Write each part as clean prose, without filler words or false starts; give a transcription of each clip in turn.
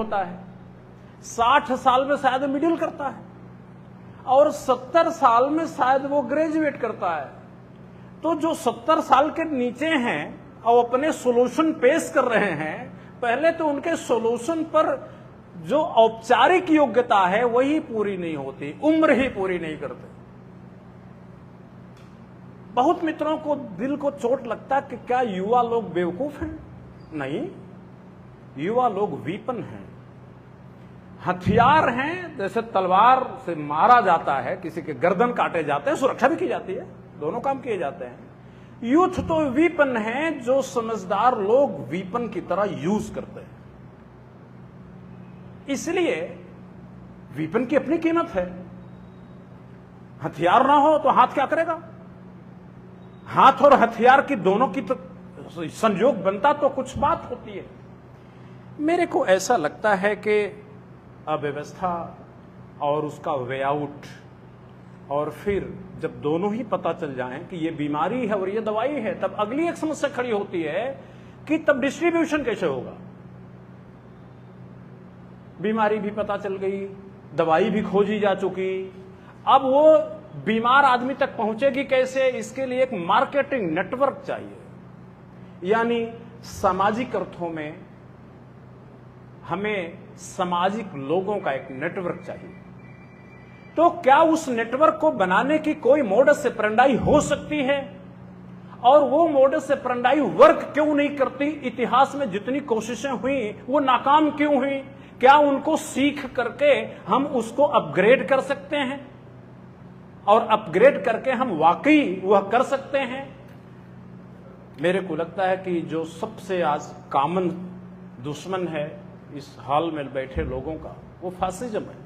होता है, 60 साल में शायद मिडिल करता है, और 70 साल में शायद वो ग्रेजुएट करता है। तो जो 70 साल के नीचे हैं और अपने सॉल्यूशन पेश कर रहे हैं, पहले तो उनके सॉल्यूशन पर जो औपचारिक योग्यता है वही पूरी नहीं होती, उम्र ही पूरी नहीं करते। बहुत मित्रों को दिल को चोट लगता है कि क्या युवा लोग बेवकूफ हैं? नहीं, युवा लोग वीपन हैं, हथियार हैं। जैसे तलवार से मारा जाता है, किसी के गर्दन काटे जाते हैं, सुरक्षा भी की जाती है, दोनों काम किए जाते हैं। यूथ तो वीपन है जो समझदार लोग वीपन की तरह यूज करते हैं। इसलिए वीपन की अपनी कीमत है। हथियार ना हो तो हाथ क्या करेगा? हाथ और हथियार की दोनों की तो संयोग बनता तो कुछ बात होती है। मेरे को ऐसा लगता है कि अव्यवस्था और उसका वे आउट, और फिर जब दोनों ही पता चल जाएं कि ये बीमारी है और ये दवाई है, तब अगली एक समस्या खड़ी होती है कि तब डिस्ट्रीब्यूशन कैसे होगा। बीमारी भी पता चल गई, दवाई भी खोजी जा चुकी, अब वो बीमार आदमी तक पहुंचेगी कैसे? इसके लिए एक मार्केटिंग नेटवर्क चाहिए। यानी सामाजिक अर्थों में हमें सामाजिक लोगों का एक नेटवर्क चाहिए। तो क्या उस नेटवर्क को बनाने की कोई मोडस ऑपरेंडी हो सकती है? और वो मोडस ऑपरेंडी वर्क क्यों नहीं करती? इतिहास में जितनी कोशिशें हुई वो नाकाम क्यों हुई? क्या उनको सीख करके हम उसको अपग्रेड कर सकते हैं, और अपग्रेड करके हम वाकई वह कर सकते हैं? मेरे को लगता है कि जो सबसे आज कॉमन दुश्मन है इस हॉल में बैठे लोगों का, वो फासिज्म है।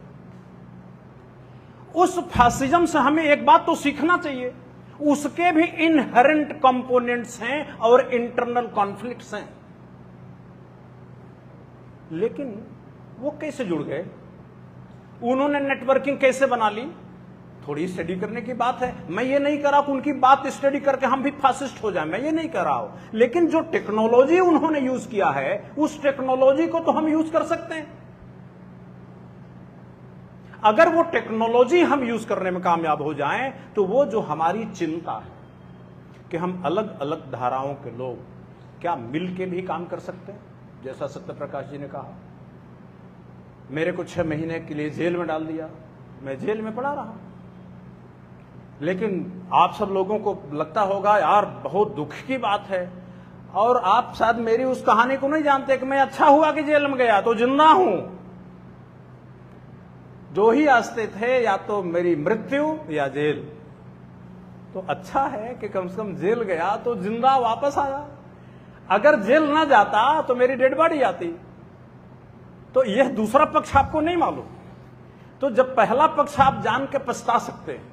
उस फासिज्म से हमें एक बात तो सीखना चाहिए, उसके भी इनहेरेंट कंपोनेंट्स हैं और इंटरनल कॉन्फ्लिक्ट्स हैं। लेकिन वो कैसे जुड़ गए? उन्होंने नेटवर्किंग कैसे बना ली? थोड़ी स्टडी करने की बात है। मैं ये नहीं कर रहा कि उनकी बात स्टडी करके हम भी फासिस्ट हो जाएं, मैं ये नहीं कर रहा हूं। लेकिन जो टेक्नोलॉजी उन्होंने यूज किया है, उस टेक्नोलॉजी को तो हम यूज कर सकते हैं। अगर वो टेक्नोलॉजी हम यूज करने में कामयाब हो जाएं, तो वो जो हमारी चिंता है कि हम अलग अलग धाराओं के लोग क्या मिल के भी काम कर सकते हैं, जैसा सत्यप्रकाश जी ने कहा। मेरे को 6 महीने के लिए जेल में डाल दिया, मैं जेल में पड़ा रहा। लेकिन आप सब लोगों को लगता होगा यार बहुत दुख की बात है, और आप शायद मेरी उस कहानी को नहीं जानते कि मैं अच्छा हुआ कि जेल में गया तो जिंदा हूं। दो ही रास्ते थे, या तो मेरी मृत्यु या जेल। तो अच्छा है कि कम से कम जेल गया तो जिंदा वापस आया। अगर जेल ना जाता तो मेरी डेड बॉडी आती। तो यह दूसरा पक्ष आपको नहीं मालूम। तो जब पहला पक्ष आप जान के पछता सकते हैं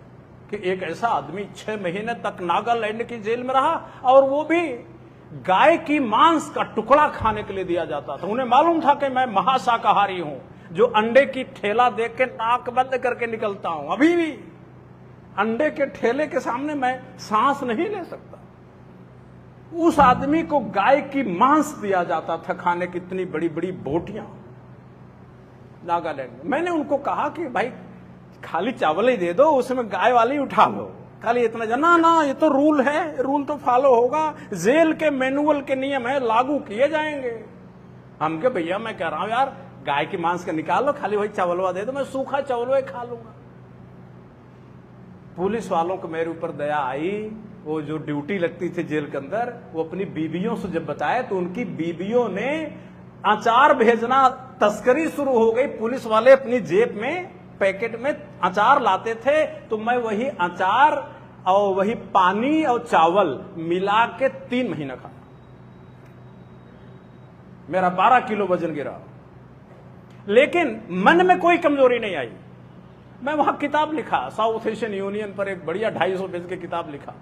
कि एक ऐसा आदमी 6 महीने तक नागालैंड की जेल में रहा, और वो भी गाय की मांस का टुकड़ा खाने के लिए दिया जाता था। उन्हें मालूम था कि मैं महाशाकाहारी हूं, जो अंडे की ठेला देख के नाक बंद करके निकलता हूं। अभी भी अंडे के ठेले के सामने मैं सांस नहीं ले सकता। उस आदमी को गाय की मांस दिया जाता था खाने की, इतनी बड़ी बड़ी बोटियां नागालैंड में। मैंने उनको कहा कि भाई खाली चावल ही दे दो, उसमें गाय वाली उठा लो, खाली इतना जाना ना, ये तो रूल है, रूल तो फॉलो होगा, जेल के मैनुअल के नियम है, लागू किए जाएंगे। हम के भैया मैं कह रहा हूं यार गाय की मांस का निकाल लो, खाली वही चावलवा दे दो, मैं सूखा चावल खा लूंगा। पुलिस वालों को मेरे ऊपर दया आई। वो जो ड्यूटी लगती थी जेल के अंदर, वो अपनी बीबियों से जब बताया तो उनकी बीबियों ने अचार भेजना, तस्करी शुरू हो गई। पुलिस वाले अपनी जेब में पैकेट में अचार लाते थे, तो मैं वही अचार और वही पानी और चावल मिला के 3 महीना खा। मेरा 12 किलो वजन गिरा, लेकिन मन में कोई कमजोरी नहीं आई। मैं वहां किताब लिखा, साउथ एशियन यूनियन पर एक बढ़िया 250 पेज की किताब लिखा।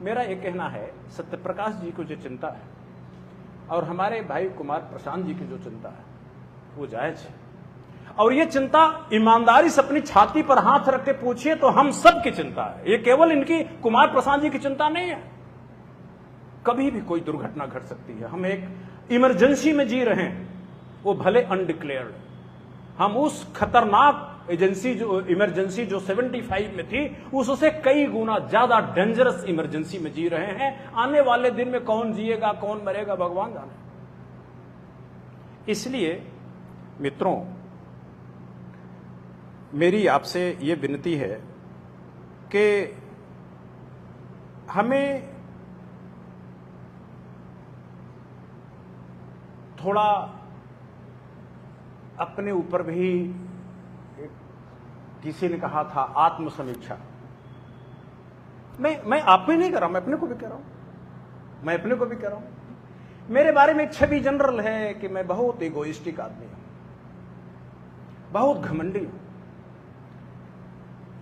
मेरा ये कहना है, सत्यप्रकाश जी को जो चिंता है और हमारे भाई कुमार प्रशांत जी की जो चिंता है वो जायज है। और ये चिंता ईमानदारी से अपनी छाती पर हाथ रख के पूछिए तो हम सब की चिंता है। ये केवल इनकी कुमार प्रशांत जी की चिंता नहीं है। कभी भी कोई दुर्घटना घट सकती है। हम एक इमरजेंसी में जी रहे हैं, वो भले अनडिक्लेयर्ड, हम उस खतरनाक एजेंसी जो इमरजेंसी जो 75 में थी उससे कई गुना ज्यादा डेंजरस इमरजेंसी में जी रहे हैं। आने वाले दिन में कौन जिएगा कौन मरेगा भगवान जाने। इसलिए मित्रों, मेरी आपसे ये विनती है कि हमें थोड़ा अपने ऊपर भी, किसी ने कहा था आत्मसमीक्षा, मैं आप में नहीं कर रहा, मैं अपने को भी कह रहा हूं, मेरे बारे में एक छवि जनरल है कि मैं बहुत इगोइस्टिक आदमी हूं, बहुत घमंडी हूं।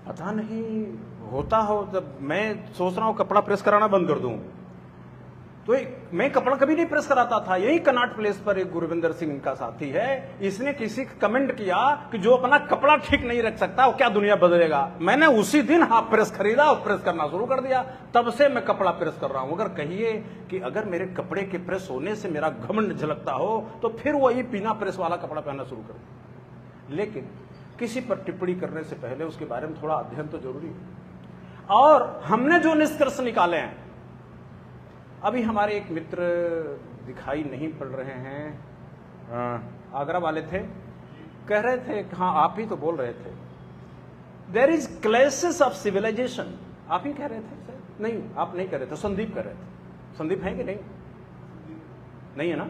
पता नहीं होता हो, जब मैं सोच रहा हूं कपड़ा प्रेस कराना बंद कर दूं, तो मैं कपड़ा कभी नहीं प्रेस कराता था। यही कनॉट प्लेस पर एक गुरविंदर सिंह इनका साथी है, इसने किसी कमेंट किया कि जो अपना कपड़ा ठीक नहीं रख सकता वो क्या दुनिया बदलेगा। मैंने उसी दिन हाफ प्रेस खरीदा और प्रेस करना शुरू कर दिया, तब से मैं कपड़ा प्रेस कर रहा हूं। अगर कहिए कि अगर मेरे कपड़े के प्रेस होने से मेरा घमंड झलकता हो तो फिर वही बिना प्रेस वाला कपड़ा पहनना शुरू कर दिया। लेकिन किसी पर टिप्पणी करने से पहले उसके बारे में थोड़ा अध्ययन तो जरूरी है। और हमने जो निष्कर्ष निकाले हैं, अभी हमारे एक मित्र दिखाई नहीं पड़ रहे हैं, आगरा वाले थे, कह रहे थे, हाँ आप ही तो बोल रहे थे, देयर इज क्लेसेस ऑफ सिविलाइजेशन। आप ही कह रहे थे सर? नहीं, आप नहीं कह रहे थे, संदीप कह रहे थे। संदीप है कि नहीं? नहीं है ना?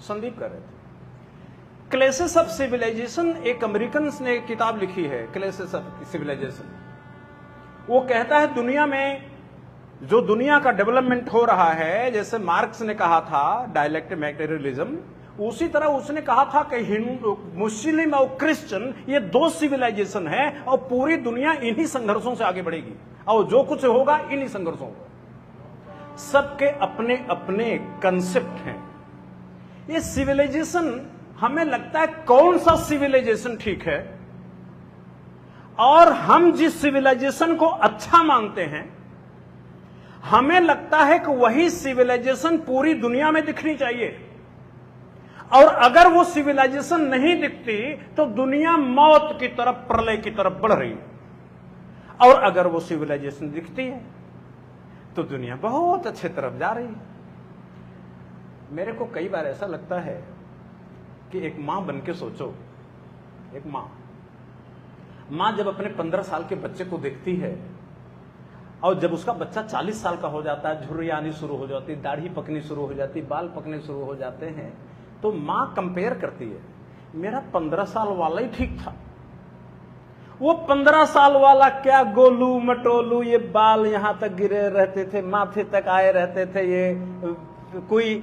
संदीप कह रहे थे। क्लेसेस ऑफ सिविलाइजेशन, एक अमेरिकन ने किताब लिखी है, क्लेसेस ऑफ सिविलाइजेशन। वो कहता है दुनिया में जो दुनिया का डेवलपमेंट हो रहा है, जैसे मार्क्स ने कहा था डायलेक्टिक मटेरियलिज्म, उसी तरह उसने कहा था कि हिंदू, मुस्लिम और क्रिश्चियन ये दो सिविलाइजेशन है और पूरी दुनिया इन्हीं संघर्षों से आगे बढ़ेगी और जो कुछ होगा इन्हीं संघर्षों को। सबके अपने अपने कंसेप्ट हैं। ये सिविलाइजेशन, हमें लगता है कौन सा सिविलाइजेशन ठीक है, और हम जिस सिविलाइजेशन को अच्छा मानते हैं हमें लगता है कि वही सिविलाइजेशन पूरी दुनिया में दिखनी चाहिए, और अगर वो सिविलाइजेशन नहीं दिखती तो दुनिया मौत की तरफ, प्रलय की तरफ बढ़ रही है, और अगर वो सिविलाइजेशन दिखती है तो दुनिया बहुत अच्छे तरफ जा रही है। मेरे को कई बार ऐसा लगता है कि एक मां बन के सोचो, एक मां जब अपने 15 साल के बच्चे को देखती है और जब उसका बच्चा 40 साल का हो जाता है, झुर्री आनी शुरू हो जाती, दाढ़ी पकनी शुरू हो जाती, बाल पकने शुरू हो जाते हैं, तो मां कंपेयर करती है, मेरा 15 साल वाला ही ठीक था। वो 15 साल वाला क्या गोलू मटोलू, ये बाल यहां तक गिरे रहते थे, माथे तक आए रहते थे, ये कोई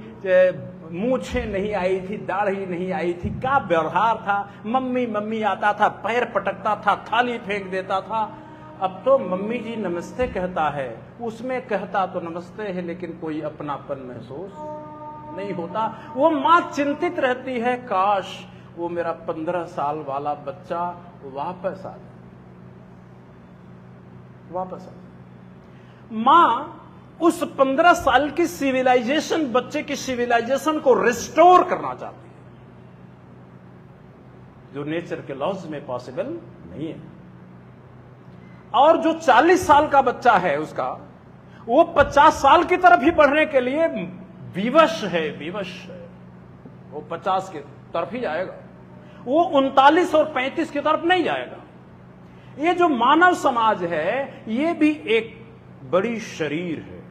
मूछें नहीं आई थी, दाढ़ी नहीं आई थी, क्या व्यवहार था, मम्मी मम्मी आता था, पैर पटकता था, थाली फेंक देता था। अब तो मम्मी जी नमस्ते कहता है, उसमें कहता तो नमस्ते है लेकिन कोई अपनापन महसूस नहीं होता। वो मां चिंतित रहती है, काश वो मेरा 15 साल वाला बच्चा वापस आ जाए, वापस आ जाए। मां उस 15 साल की सिविलाइजेशन, बच्चे की सिविलाइजेशन को रिस्टोर करना चाहती है, जो नेचर के लॉज में पॉसिबल नहीं है। और जो 40 साल का बच्चा है उसका, वो 50 साल की तरफ ही बढ़ने के लिए विवश है, वो 50 की तरफ ही जाएगा, वो 39 और 35 की तरफ नहीं जाएगा। ये जो मानव समाज है ये भी एक बड़ी शरीर है।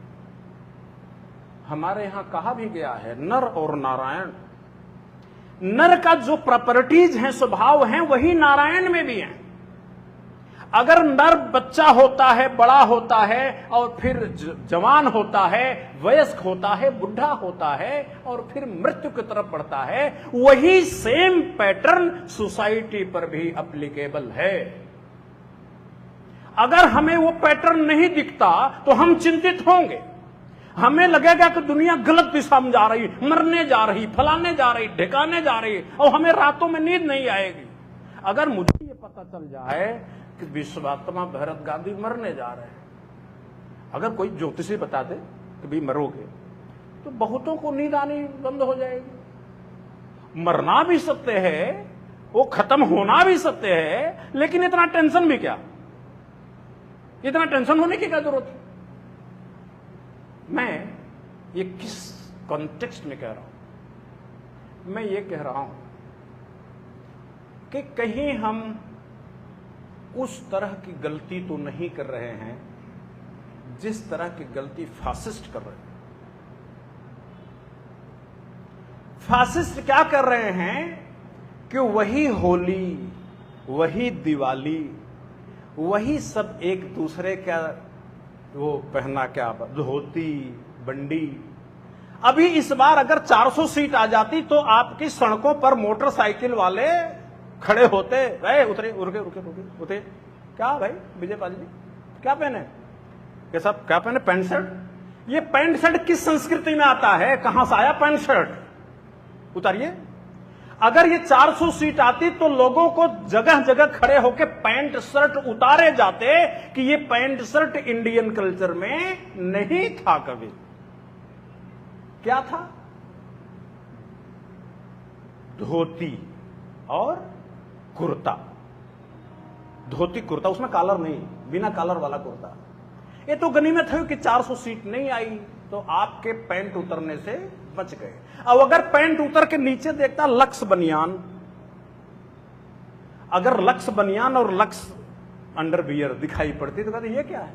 हमारे यहां कहा भी गया है नर और नारायण। नर का जो प्रॉपर्टीज हैं, स्वभाव हैं, वही नारायण में भी हैं। अगर नर बच्चा होता है, बड़ा होता है और फिर जवान होता है, वयस्क होता है, बुढ़ा होता है और फिर मृत्यु की तरफ बढ़ता है, वही सेम पैटर्न सोसाइटी पर भी एप्लीकेबल है। अगर हमें वो पैटर्न नहीं दिखता तो हम चिंतित होंगे, हमें लगेगा कि दुनिया गलत दिशा में जा रही, मरने जा रही, फलाने जा रही, ढिकाने जा रही, और हमें रातों में नींद नहीं आएगी। अगर मुझे ये पता चल जाए कि विश्वात्मा भरत गांधी मरने जा रहे हैं, अगर कोई ज्योतिषी बता दे कि भी मरोगे, तो बहुतों को नींद आनी बंद हो जाएगी। मरना भी सत्य है, वो खत्म होना भी सत्य है, लेकिन इतना टेंशन भी क्या, इतना टेंशन होने की क्या जरूरत है? मैं ये किस कॉन्टेक्स्ट में कह रहा हूं? मैं ये कह रहा हूं कि कहीं हम उस तरह की गलती तो नहीं कर रहे हैं जिस तरह की गलती फासिस्ट कर रहे हैं। फासिस्ट क्या कर रहे हैं कि वही होली, वही दिवाली, वही सब एक दूसरे का वो पहना, क्या धोती बंडी। अभी इस बार अगर 400 सीट आ जाती तो आपकी सड़कों पर मोटरसाइकिल वाले खड़े होते, गए उतरे, रुके रुके रुके उतरे, क्या भाई विजय पाल जी क्या पहने, ये सब क्या पहने, पैंट शर्ट। ये पैंट शर्ट किस संस्कृति में आता है, कहां से आया पैंट शर्ट, उतारिए। अगर ये 400 सीट आती तो लोगों को जगह जगह खड़े होकर पैंट शर्ट उतारे जाते कि ये पैंट शर्ट इंडियन कल्चर में नहीं था कभी। क्या था? धोती और कुर्ता, धोती कुर्ता, उसमें कॉलर नहीं, बिना कॉलर वाला कुर्ता। ये तो गनीमत है कि 400 सीट नहीं आई तो आपके पैंट उतरने से बच गए। अब अगर पैंट उतर के नीचे देखता लक्स बनियान, अगर लक्स बनियान और लक्स अंडरवियर दिखाई पड़ती तो कहते ये क्या है,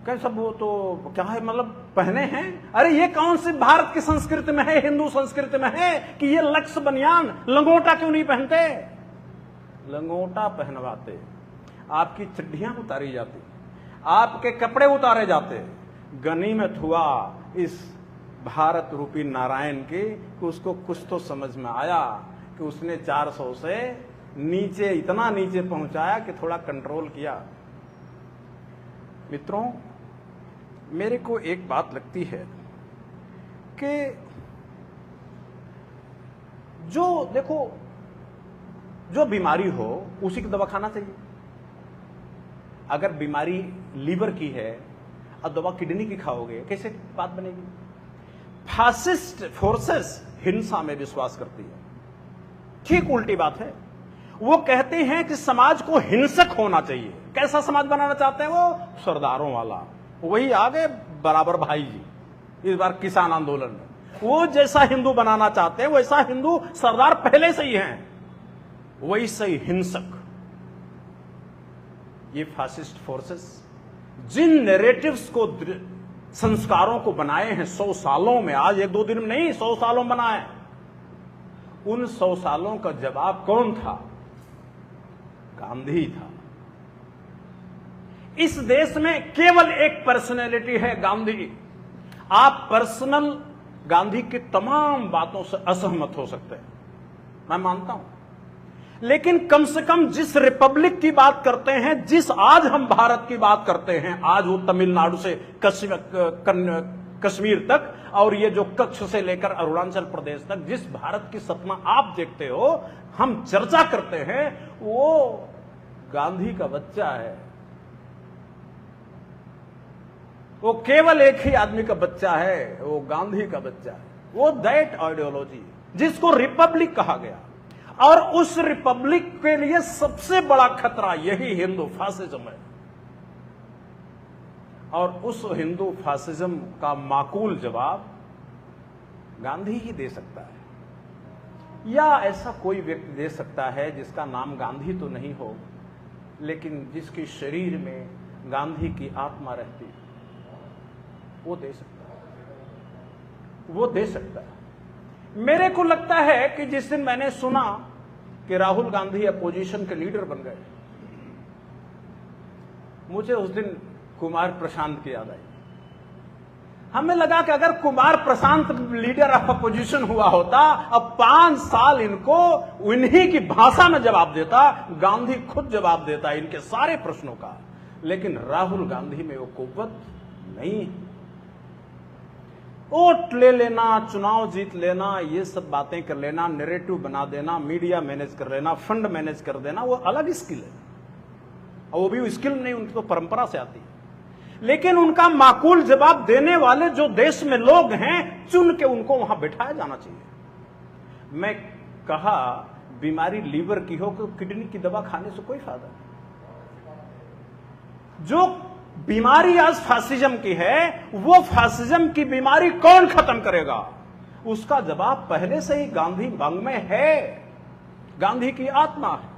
क्या सब वो तो क्या है, मतलब पहने हैं। अरे ये कौन सी भारत की संस्कृति में है, हिंदू संस्कृति में है कि ये लक्स बनियान, लंगोटा क्यों नहीं पहनते? लंगोटा पहनवाते, आपकी चड्डियां उतारी जाती, आपके कपड़े उतारे जाते। गनीमत हुआ इस भारत रूपी नारायण की कि उसको कुछ तो समझ में आया कि उसने 400 से नीचे, इतना नीचे पहुंचाया कि थोड़ा कंट्रोल किया। मित्रों, मेरे को एक बात लगती है कि जो देखो, जो बीमारी हो उसी की दवा खाना चाहिए। अगर बीमारी लीवर की है और दवा किडनी की खाओगे, कैसे बात बनेगी? फासिस्ट फोर्सेस हिंसा में विश्वास करती है, ठीक उल्टी बात है। वो कहते हैं कि समाज को हिंसक होना चाहिए। कैसा समाज बनाना चाहते हैं वो? सरदारों वाला। वही आगे बराबर भाई जी इस बार किसान आंदोलन में, वो जैसा हिंदू बनाना चाहते हैं वैसा हिंदू सरदार पहले से ही हैं, वैसे ही हिंसक। ये फासिस्ट फोर्सेस जिन नैरेटिव्स को, संस्कारों को बनाए हैं 100 सालों में, आज 1-2 दिन में नहीं, 100 सालों में बनाए, उन 100 सालों का जवाब कौन था? गांधी था। इस देश में केवल एक पर्सनैलिटी है, गांधी। आप पर्सनल गांधी की तमाम बातों से असहमत हो सकते हैं, मैं मानता हूं, लेकिन कम से कम जिस रिपब्लिक की बात करते हैं, जिस आज हम भारत की बात करते हैं, आज वो तमिलनाडु से कश्मीर तक और ये जो कच्छ से लेकर अरुणाचल प्रदेश तक, जिस भारत की सपना आप देखते हो, हम चर्चा करते हैं, वो गांधी का बच्चा है। वो केवल एक ही आदमी का बच्चा है, वो गांधी का बच्चा है। वो दैट आइडियोलॉजी जिसको रिपब्लिक कहा गया, और उस रिपब्लिक के लिए सबसे बड़ा खतरा यही हिंदू फासिज्म है। और उस हिंदू फासिज्म का माकूल जवाब गांधी ही दे सकता है, या ऐसा कोई व्यक्ति दे सकता है जिसका नाम गांधी तो नहीं हो, लेकिन जिसके शरीर में गांधी की आत्मा रहती है, वो दे सकता है, वो दे सकता है। मेरे को लगता है कि जिस दिन मैंने सुना कि राहुल गांधी अपोजिशन के लीडर बन गए, मुझे उस दिन कुमार प्रशांत की याद आई। हमें लगा कि अगर Kumar Prashant leader of opposition हुआ होता, अब 5 साल इनको उन्हीं की भाषा में जवाब देता, गांधी खुद जवाब देता इनके सारे प्रश्नों का। लेकिन राहुल गांधी में वो कुव्वत नहीं। वोट ले लेना, चुनाव जीत लेना, ये सब बातें कर लेना, नैरेटिव बना देना, मीडिया मैनेज कर लेना, फंड मैनेज कर देना, वो अलग स्किल है, और वो भी स्किल नहीं, उनकी तो परंपरा से आती है। लेकिन उनका माकूल जवाब देने वाले जो देश में लोग हैं, चुन के उनको वहां बिठाया जाना चाहिए। मैं कहा बीमारी लीवर की हो तो किडनी की दवा खाने से कोई फायदा नहीं। जो बीमारी आज फासिज्म की है, वो फासिज्म की बीमारी कौन खत्म करेगा? उसका जवाब पहले से ही गांधी वांग में है, गांधी की आत्मा है।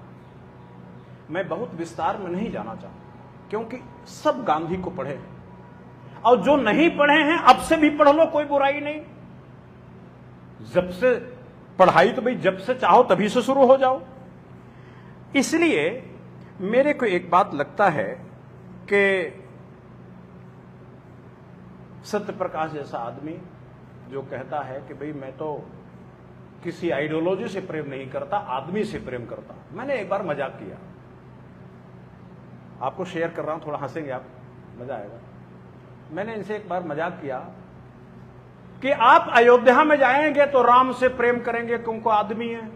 मैं बहुत विस्तार में नहीं जाना चाहता, क्योंकि सब गांधी को पढ़े हैं, और जो नहीं पढ़े हैं अब से भी पढ़ लो, कोई बुराई नहीं। जब से पढ़ाई तो भाई जब से चाहो तभी से शुरू हो जाओ। इसलिए मेरे को एक बात लगता है कि सत्यप्रकाश जैसा आदमी जो कहता है कि भाई मैं तो किसी आइडियोलॉजी से प्रेम नहीं करता, आदमी से प्रेम करता। मैंने एक बार मजाक किया, आपको शेयर कर रहा हूं, थोड़ा हंसेंगे आप, मजा आएगा। मैंने इनसे एक बार मजाक किया कि आप अयोध्या में जाएंगे तो राम से प्रेम करेंगे क्योंकि आदमी है,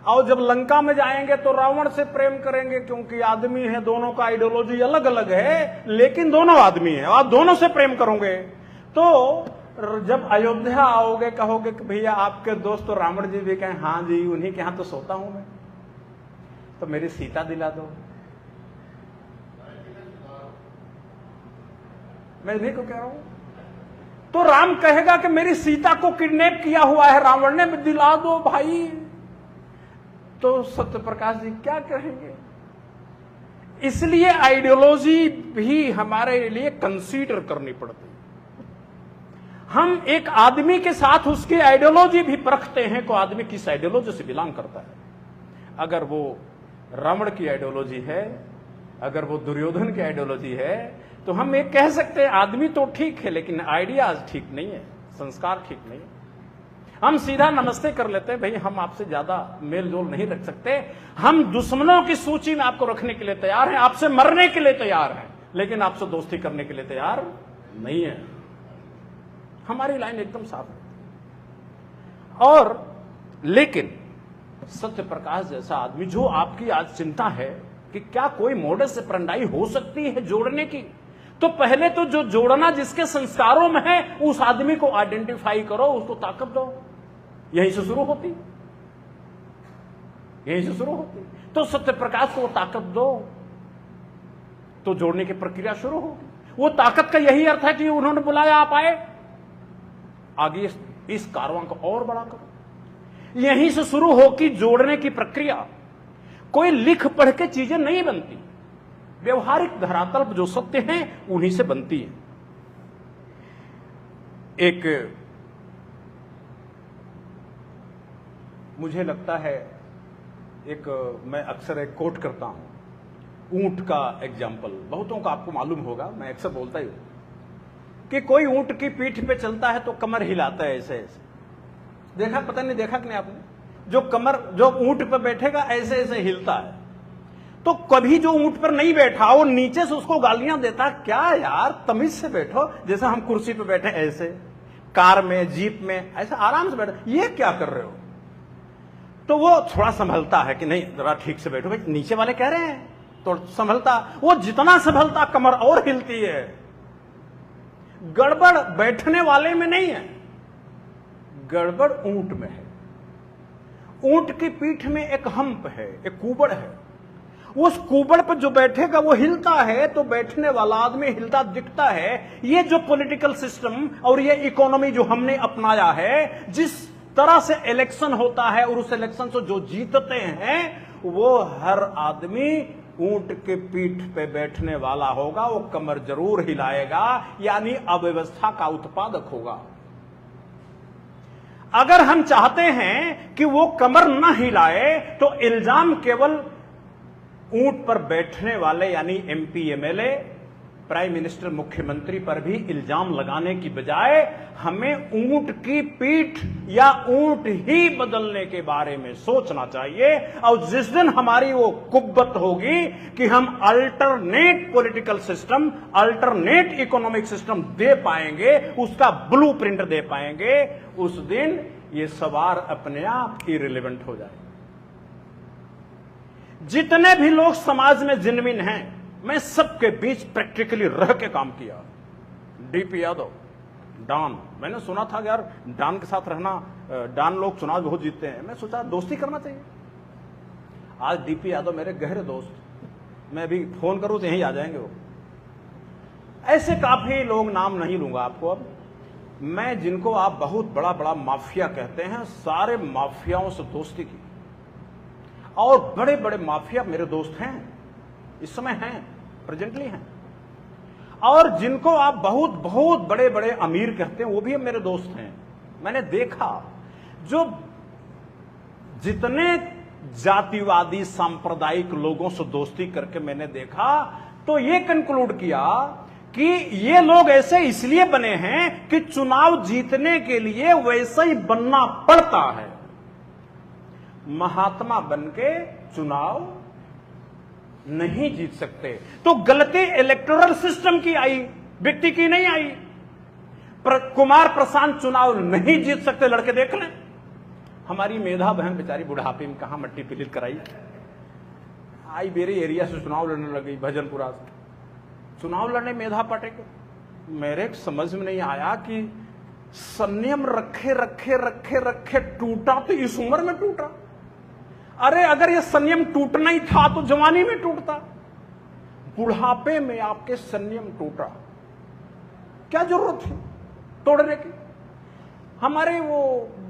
और जब लंका में जाएंगे तो रावण से प्रेम करेंगे क्योंकि आदमी है। दोनों का आइडियोलॉजी अलग अलग है, लेकिन दोनों आदमी है, आप दोनों से प्रेम करोगे। तो जब अयोध्या आओगे कहोगे कि भैया आपके दोस्त तो रावण जी भी कहें हाँ जी, उन्हीं के यहां तो सोता हूं मैं, तो मेरी सीता दिला दो। मैं इन्हीं को कह रहा हूं। तो राम कहेगा कि मेरी सीता को किडनैप किया हुआ है रावण ने, दिला दो भाई। तो सत्यप्रकाश जी क्या कहेंगे? इसलिए आइडियोलॉजी भी हमारे लिए कंसीडर करनी पड़ती है। हम एक आदमी के साथ उसकी आइडियोलॉजी भी परखते हैं कि आदमी किस आइडियोलॉजी से बिलोंग करता है। अगर वो रावण की आइडियोलॉजी है, अगर वो दुर्योधन की आइडियोलॉजी है, तो हम ये कह सकते हैं आदमी तो ठीक है लेकिन आइडियाज ठीक नहीं है, संस्कार ठीक नहीं है। हम सीधा नमस्ते कर लेते हैं, भाई हम आपसे ज्यादा मेल जोल नहीं रख सकते, हम दुश्मनों की सूची में आपको रखने के लिए तैयार हैं, आपसे मरने के लिए तैयार हैं, लेकिन आपसे दोस्ती करने के लिए तैयार नहीं है। हमारी लाइन एकदम साफ है। और लेकिन सत्यप्रकाश जैसा आदमी, जो आपकी आज चिंता है कि क्या कोई मोडस ऑपरेंडी हो सकती है जोड़ने की, तो पहले तो जो जोड़ना जिसके संस्कारों में है उस आदमी को आइडेंटिफाई करो, उसको ताकत दो। यहीं से शुरू होती, यहीं से शुरू होती। तो सत्यप्रकाश को वो ताकत दो तो जोड़ने की प्रक्रिया शुरू होगी। वो ताकत का यही अर्थ है कि उन्होंने बुलाया, आप आए, आगे इस कारवां को और बड़ा करो। यहीं से शुरू होगी जोड़ने की प्रक्रिया। कोई लिख पढ़ के चीजें नहीं बनती, व्यवहारिक धरातल पर जो सत्य हैं उन्हीं से बनती है। एक मुझे लगता है, एक मैं अक्सर एक कोट करता हूं, ऊंट का एग्जाम्पल, बहुतों को आपको मालूम होगा, मैं अक्सर बोलता ही हूं कि कोई ऊंट की पीठ पे चलता है तो कमर हिलाता है ऐसे ऐसे। देखा, पता नहीं देखा कि नहीं आपने? जो ऊंट पर बैठेगा ऐसे ऐसे हिलता है। तो कभी जो ऊंट पर नहीं बैठा वो नीचे से उसको गालियां देता, क्या यार तमीज से बैठो, जैसे हम कुर्सी पे बैठे ऐसे, कार में जीप में ऐसे आराम से बैठो, ये क्या कर रहे हो? तो वो थोड़ा संभलता है कि नहीं जरा ठीक से बैठो, भाई नीचे वाले कह रहे हैं, तो संभलता। वो जितना संभलता कमर और हिलती है। गड़बड़ बैठने वाले में नहीं है, गड़बड़ ऊंट में है। ऊंट की पीठ में एक हम्प है, एक कुबड़ है, उस कुबड़ पर जो बैठेगा वो हिलता है, तो बैठने वाला आदमी हिलता दिखता है। ये जो पॉलिटिकल सिस्टम और ये इकोनॉमी जो हमने अपनाया है, जिस तरह से इलेक्शन होता है और उस इलेक्शन से जो जीतते हैं, वो हर आदमी ऊंट के पीठ पे बैठने वाला होगा, वो कमर जरूर हिलाएगा, यानी अव्यवस्था का उत्पादक होगा। अगर हम चाहते हैं कि वो कमर न हिलाए, तो इल्जाम केवल ऊंट पर बैठने वाले यानी एमपी, एमएलए, प्राइम मिनिस्टर, मुख्यमंत्री पर भी इल्जाम लगाने की बजाय हमें ऊंट की पीठ या ऊंट ही बदलने के बारे में सोचना चाहिए। और जिस दिन हमारी वो कुव्वत होगी कि हम alternate political system, alternate economic system दे पाएंगे, उसका ब्लूप्रिंट दे पाएंगे, उस दिन ये सवार अपने आप इररिलेवेंट हो जाए। जितने भी लोग समाज में जिनमिन हैं, मैं सबके बीच प्रैक्टिकली रह के काम किया। डीपी यादव, डॉन, मैंने सुना था यार डॉन के साथ रहना डॉन लोग चुनाव बहुत जीतते हैं, मैं सोचा दोस्ती करना चाहिए। आज डीपी यादव मेरे गहरे दोस्त, मैं अभी फोन करूं तो यहीं आ जाएंगे वो। ऐसे काफी लोग, नाम नहीं लूंगा आपको अब मैं, जिनको आप बहुत बड़ा बड़ा माफिया कहते हैं, सारे माफियाओं से दोस्ती की, और बड़े बड़े माफिया मेरे दोस्त हैं, इस समय हैं, प्रेजेंटली हैं। और जिनको आप बहुत बहुत बड़े बड़े अमीर कहते हैं, वो भी मेरे दोस्त हैं। मैंने देखा, जो जितने जातिवादी सांप्रदायिक लोगों से दोस्ती करके मैंने देखा, तो ये कंक्लूड किया कि ये लोग ऐसे इसलिए बने हैं कि चुनाव जीतने के लिए वैसे ही बनना पड़ता है। महात्मा बनके चुनाव नहीं जीत सकते। तो गलती इलेक्टोरल सिस्टम की आई, व्यक्ति की नहीं आई। कुमार प्रशांत चुनाव नहीं जीत सकते, लड़के देख लें। हमारी मेधा बहन बेचारी बुढ़ापे में कहां मट्टी पिलित कराई, आई मेरे एरिया से चुनाव लड़ने लगी, भजनपुरा से चुनाव लड़ने मेधा पाटेकर। मेरे समझ में नहीं आया कि संयम रखे रखे रखे रखे टूटा तो इस उम्र में टूटा। अरे अगर ये संयम टूटना ही था तो जवानी में टूटता, बुढ़ापे में आपके संयम टूटा, क्या जरूरत थी तोड़ने की। हमारे वो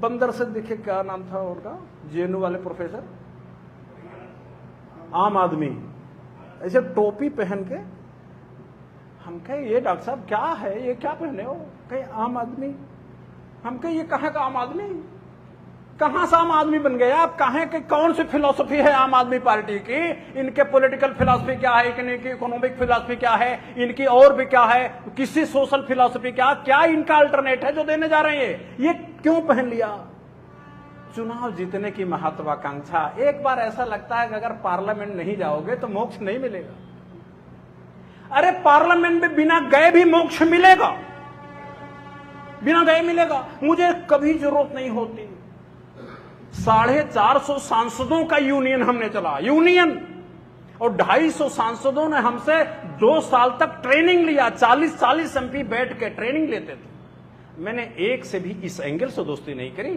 बंदर से दिखे, क्या नाम था उनका, जेएनयू वाले प्रोफेसर, आम आदमी, ऐसे टोपी पहन के, हम कहे ये डॉक्टर साहब क्या है, ये क्या पहने हो, कहे आम आदमी। हम कहे ये कहां का आम आदमी, कहां से आम आदमी बन गए आप, कहां के, कौन सी फिलॉसफी है आम आदमी पार्टी की, इनके पॉलिटिकल फिलॉसफी क्या है, इनकी इकोनॉमिक फिलॉसफी क्या है, इनकी और भी क्या है, किसी सोशल फिलॉसफी क्या इनका अल्टरनेट है जो देने जा रहे हैं, ये क्यों पहन लिया। चुनाव जीतने की महत्वाकांक्षा। एक बार ऐसा लगता है कि अगर पार्लियामेंट नहीं जाओगे तो मोक्ष नहीं मिलेगा। अरे पार्लियामेंट में बिना गए भी मोक्ष मिलेगा, बिना गए मिलेगा। मुझे कभी जरूरत नहीं होती। 450 सांसदों का यूनियन हमने चला, यूनियन, और 250 सांसदों ने हमसे 2 साल तक ट्रेनिंग लिया। 40-40 एमपी बैठ के ट्रेनिंग लेते थे। मैंने एक से भी इस एंगल से दोस्ती नहीं करी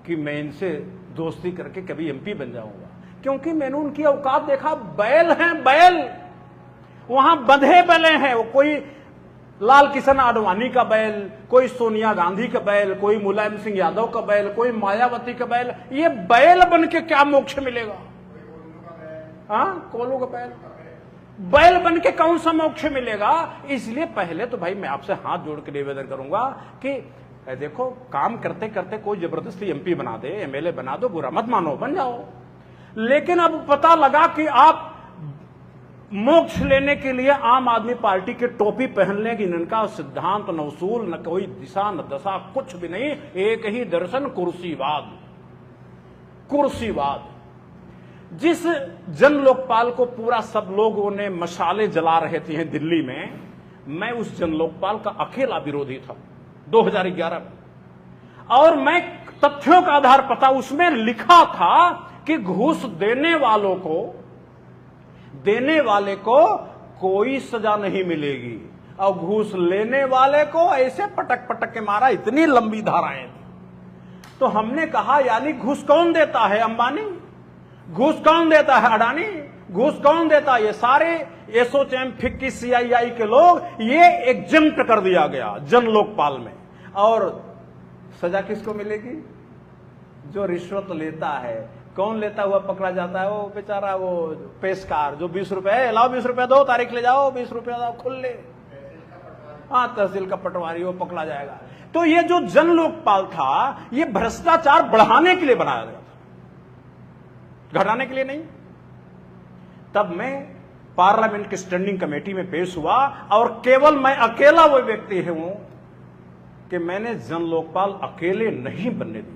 कि मैं इनसे दोस्ती करके कभी एमपी बन जाऊंगा, क्योंकि मैंने उनकी औकात देखा। बैल हैं बैल, वहां बंधे बैले हैं। वो कोई लाल किशन आडवाणी का बैल, कोई सोनिया गांधी का बैल, कोई मुलायम सिंह यादव का बैल, कोई मायावती का बैल। ये बैल बन के क्या मोक्ष मिलेगा? हाँ, कोलू का बैल, बैल बन के कौन सा मोक्ष मिलेगा? इसलिए पहले तो भाई मैं आपसे हाथ जोड़ के निवेदन करूंगा कि देखो, काम करते करते कोई जबरदस्ती एमपी बना दे, एमएलए बना दो, बुरा मत मानो, बन जाओ। लेकिन अब पता लगा कि आप मोक्ष लेने के लिए आम आदमी पार्टी की टोपी पहन लेंगे, इनका सिद्धांत न उसूल, न कोई दिशा न दशा, कुछ भी नहीं, एक ही दर्शन, कुर्सीवाद। कुर्सीवाद। जिस जन लोकपाल को पूरा सब लोगों ने मशाले जला रहे थे दिल्ली में, मैं उस जन लोकपाल का अकेला विरोधी था 2011 में। और मैं तथ्यों का आधार पता, उसमें लिखा था कि घूस देने वाले को कोई सजा नहीं मिलेगी, और घूस लेने वाले को ऐसे पटक पटक के मारा, इतनी लंबी धाराएं थी। तो हमने कहा यानी घूस कौन देता है? अंबानी। घूस कौन देता है? अडानी। घूस कौन देता है? ये सारे एसोचैम, फिक्की, सीआईआई के लोग। ये एग्जम्प्ट कर दिया गया जन लोकपाल में। और सजा किसको मिलेगी? जो रिश्वत लेता है। कौन लेता हुआ पकड़ा जाता है? वो बेचारा वो पेशकार जो 20 रुपए, लाओ 20 रुपए दो, तारीख ले जाओ, 20 रुपए दो, खुल ले। हाँ, तहसील का पटवारी, वो पकड़ा जाएगा। तो ये जो जन लोकपाल था, ये भ्रष्टाचार बढ़ाने के लिए बनाया गया था, घटाने के लिए नहीं। तब मैं पार्लियामेंट की स्टैंडिंग कमेटी में पेश हुआ, और केवल मैं अकेला वो व्यक्ति हूं कि मैंने जन लोकपाल अकेले नहीं बनने दी।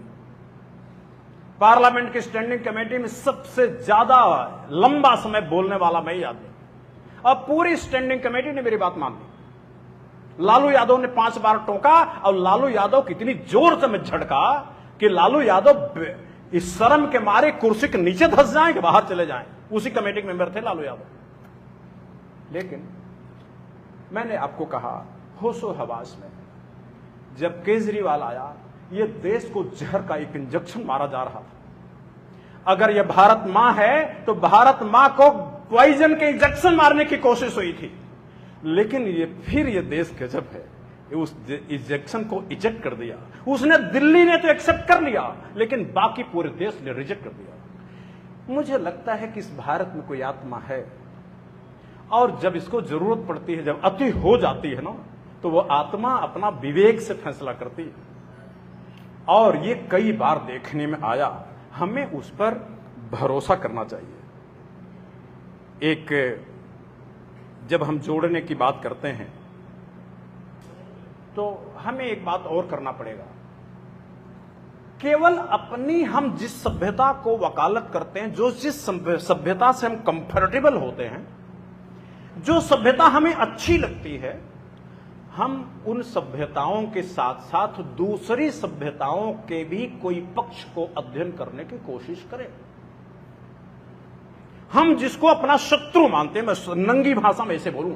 पार्लियामेंट की स्टैंडिंग कमेटी में सबसे ज्यादा लंबा समय बोलने वाला मैं ही आदमी, और पूरी स्टैंडिंग कमेटी ने मेरी बात मान ली। लालू यादव ने 5 बार टोका, और लालू यादव की इतनी जोर से मैं झटका कि लालू यादव इस शर्म के मारे कुर्सी के नीचे धंस जाएं कि बाहर चले जाएं। उसी कमेटी के मेंबर थे लालू यादव। लेकिन मैंने आपको कहा, होशो हवास में जब केजरीवाल आया, ये देश को जहर का एक इंजेक्शन मारा जा रहा था। अगर ये भारत मां है तो भारत मां को पॉइजन के इंजेक्शन मारने की कोशिश हुई थी, लेकिन ये देश गजब है, उस इंजेक्शन को इजेक्ट कर दिया। उसने, दिल्ली ने तो एक्सेप्ट कर लिया, लेकिन बाकी पूरे देश ने रिजेक्ट कर दिया। मुझे लगता है कि इस भारत में कोई आत्मा है, और जब इसको जरूरत पड़ती है, जब अति हो जाती है ना, तो वो आत्मा अपना विवेक से फैसला करती है। और ये कई बार देखने में आया, हमें उस पर भरोसा करना चाहिए। एक, जब हम जोड़ने की बात करते हैं तो हमें एक बात और करना पड़ेगा। केवल अपनी, हम जिस सभ्यता को वकालत करते हैं, जो जिस सभ्यता से हम कंफर्टेबल होते हैं, जो सभ्यता हमें अच्छी लगती है, हम उन सभ्यताओं के साथ साथ दूसरी सभ्यताओं के भी कोई पक्ष को अध्ययन करने की कोशिश करें। हम जिसको अपना शत्रु मानते हैं, मैं नंगी भाषा में ऐसे बोलूं,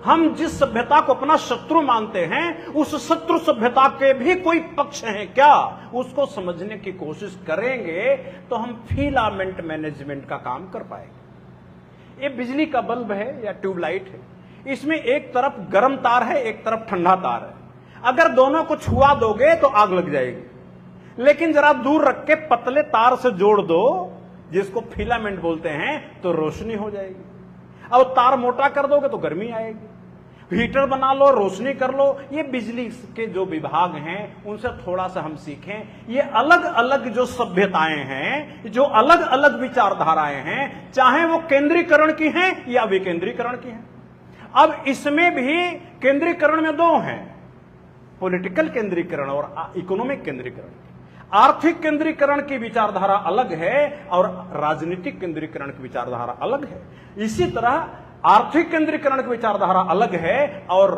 हम जिस सभ्यता को अपना शत्रु मानते हैं, उस शत्रु सभ्यता के भी कोई पक्ष हैं क्या, उसको समझने की कोशिश करेंगे तो हम फिलामेंट मैनेजमेंट का काम कर पाएंगे। ये बिजली का बल्ब है या ट्यूबलाइट है, इसमें एक तरफ गर्म तार है, एक तरफ ठंडा तार है। अगर दोनों को छुआ दोगे तो आग लग जाएगी, लेकिन जरा दूर रख के पतले तार से जोड़ दो, जिसको फिलामेंट बोलते हैं, तो रोशनी हो जाएगी। अब तार मोटा कर दोगे तो गर्मी आएगी। हीटर बना लो, रोशनी कर लो। ये बिजली के जो विभाग हैं, उनसे थोड़ा सा हम सीखें। ये अलग अलग जो सभ्यताएं हैं, जो अलग अलग विचारधाराएं हैं, चाहे वो केंद्रीकरण की हैं या विकेंद्रीकरण की हैं। अब इसमें भी केंद्रीकरण में दो हैं, पॉलिटिकल केंद्रीकरण और इकोनॉमिक केंद्रीकरण। आर्थिक केंद्रीकरण की विचारधारा अलग है और राजनीतिक केंद्रीकरण की विचारधारा अलग है। इसी तरह आर्थिक केंद्रीकरण की विचारधारा अलग है और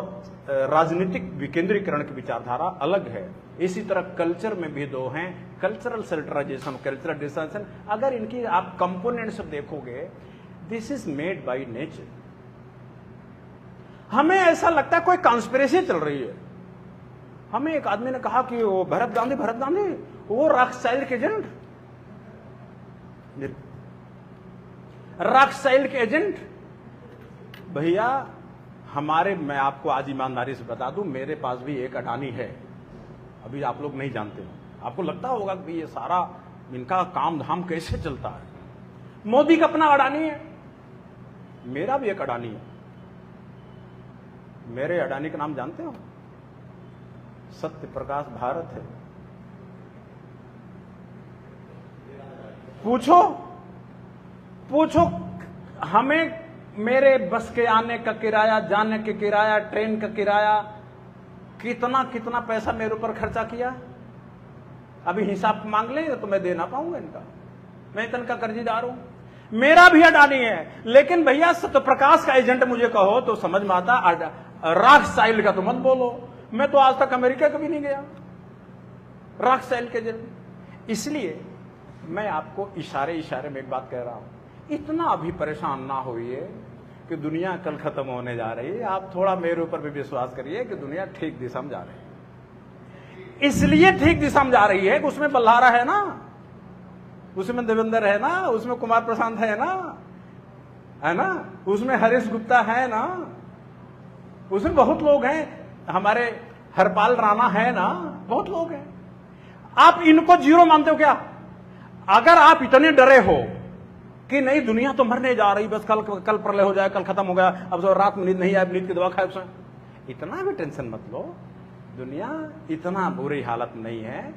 राजनीतिक विकेंद्रीकरण की विचारधारा अलग है। इसी तरह कल्चर में भी दो हैं, कल्चरल सेल्टराइजेशन, कल्चरल डिस्टेंशन। अगर इनकी आप कंपोनेंट्स देखोगे, this is made by nature. हमें ऐसा लगता है कोई कॉन्स्पिरेसी चल रही है। हमें एक आदमी ने कहा कि वो भरत गांधी वो रॉकफेलर के एजेंट, रॉकफेलर के एजेंट। भैया हमारे, मैं आपको आज ईमानदारी से बता दूं, मेरे पास भी एक अडानी है, अभी आप लोग नहीं जानते हो। आपको लगता होगा कि ये सारा इनका काम धाम कैसे चलता है। मोदी का अपना अडानी है, मेरा भी एक अडानी है। मेरे अडानी का नाम जानते हो? सत्य प्रकाश भारत है। पूछो हमें, मेरे बस के आने का किराया, जाने के किराया, ट्रेन का किराया, कितना पैसा मेरे ऊपर खर्चा किया। अभी हिसाब मांग लेंगे तो मैं दे ना पाऊंगा इनका, मैं इतना का कर्जीदार हूं। मेरा भी अडानी है, लेकिन भैया सत्यप्रकाश का एजेंट मुझे कहो तो समझ में आता, रॉकफेलर का तो मत बोलो। मैं तो आज तक अमेरिका कभी नहीं गया, रॉकफेलर के एजेंट। इसलिए मैं आपको इशारे में एक बात कह रहा हूं, इतना अभी परेशान ना होइए कि दुनिया कल खत्म होने जा रही है। आप थोड़ा मेरे ऊपर भी विश्वास करिए कि दुनिया ठीक दिशा में जा रही है। इसलिए ठीक दिशा में जा रही है कि उसमें बल्हारा है ना, उसमें देवेंद्र है ना, उसमें कुमार प्रशांत है ना, उसमें हरीश गुप्ता है ना, उसमें बहुत लोग हैं, हमारे हरपाल राणा है ना, बहुत लोग हैं। आप इनको जीरो मानते हो क्या? अगर आप इतने डरे हो कि नहीं दुनिया तो मरने जा रही, बस कल प्रलय हो जाए, कल खत्म हो गया, अब तो रात में नींद नहीं आए, नींद की दवा खाए, उसमें इतना भी टेंशन मत लो। दुनिया इतना बुरी हालत में नहीं है।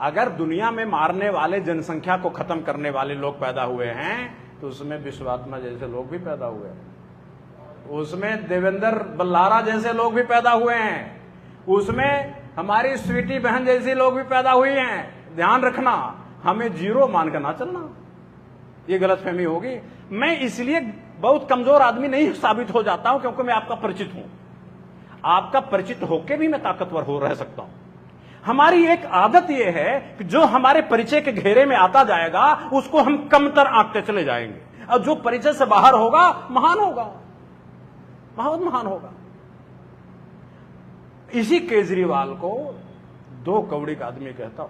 अगर दुनिया में मारने वाले, जनसंख्या को खत्म करने वाले लोग पैदा हुए हैं, तो उसमें विश्वात्मा जैसे लोग भी पैदा हुए हैं, उसमें देवेंद्र बल्लारा जैसे लोग भी पैदा हुए हैं, उसमें हमारी स्वीटी बहन जैसे लोग भी पैदा हुई हैं। ध्यान रखना, हमें जीरो मानकर ना चलना, ये गलतफहमी होगी। मैं इसलिए बहुत कमजोर आदमी नहीं साबित हो जाता हूं क्योंकि मैं आपका परिचित हूं। आपका परिचित होकर भी मैं ताकतवर हो रह सकता हूं। हमारी एक आदत यह है कि जो हमारे परिचय के घेरे में आता जाएगा उसको हम कमतर आंकते चले जाएंगे, और जो परिचय से बाहर होगा महान होगा, बहुत महान होगा। इसी केजरीवाल को 2 कौड़ी का आदमी कहता हूं,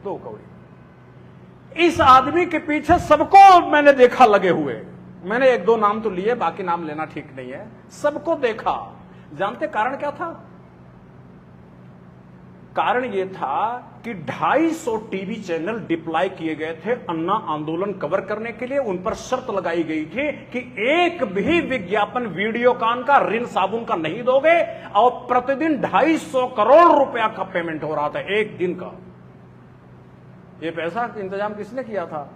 2 कौड़ी। इस आदमी के पीछे सबको मैंने देखा लगे हुए। मैंने 1-2 नाम तो लिए, बाकी नाम लेना ठीक नहीं है। सबको देखा। जानते कारण क्या था? कारण यह था कि 250 टीवी चैनल डिप्लॉय किए गए थे अन्ना आंदोलन कवर करने के लिए। उन पर शर्त लगाई गई थी कि एक भी विज्ञापन वीडियोकॉन का, रिन साबुन का नहीं दोगे, और प्रतिदिन 250 करोड़ रुपया का पेमेंट हो रहा था एक दिन का। यह पैसा इंतजाम किसने किया था?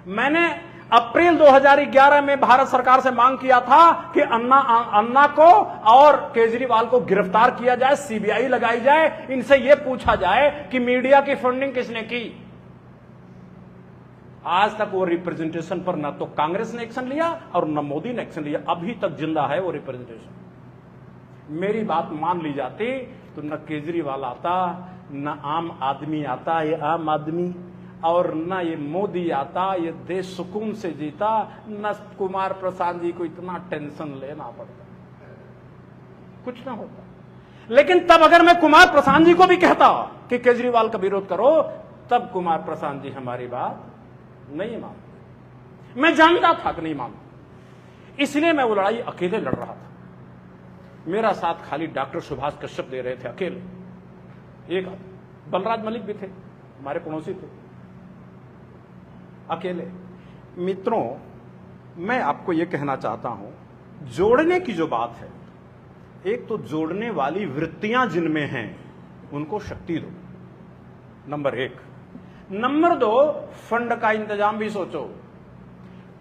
मैंने अप्रैल 2011 में भारत सरकार से मांग किया था कि अन्ना को और केजरीवाल को गिरफ्तार किया जाए, सीबीआई लगाई जाए, इनसे यह पूछा जाए कि मीडिया की फंडिंग किसने की। आज तक वो रिप्रेजेंटेशन पर ना तो कांग्रेस ने एक्शन लिया और न मोदी ने एक्शन लिया। अभी तक जिंदा है वो रिप्रेजेंटेशन। मेरी बात मान ली जाती तो न केजरीवाल आता, न आम आदमी आता, ये आम आदमी, और न ये मोदी आता, ये देश सुकून से जीता, न कुमार प्रसाद जी को इतना टेंशन लेना पड़ता, कुछ ना होता। लेकिन तब अगर मैं कुमार प्रसाद जी को भी कहता कि केजरीवाल का विरोध करो, तब कुमार प्रसाद जी हमारी बात नहीं मानते। मैं जानता था कि नहीं मानते, इसलिए मैं वो लड़ाई अकेले लड़ रहा था। मेरा साथ खाली डॉक्टर सुभाष कश्यप दे रहे थे अकेले। एक बलराज मलिक भी थे, हमारे पड़ोसी थे, अकेले। मित्रों, मैं आपको यह कहना चाहता हूं, जोड़ने की जो बात है, एक तो जोड़ने वाली वृत्तियां जिनमें हैं उनको शक्ति दो, नंबर 1। नंबर 2, फंड का इंतजाम भी सोचो।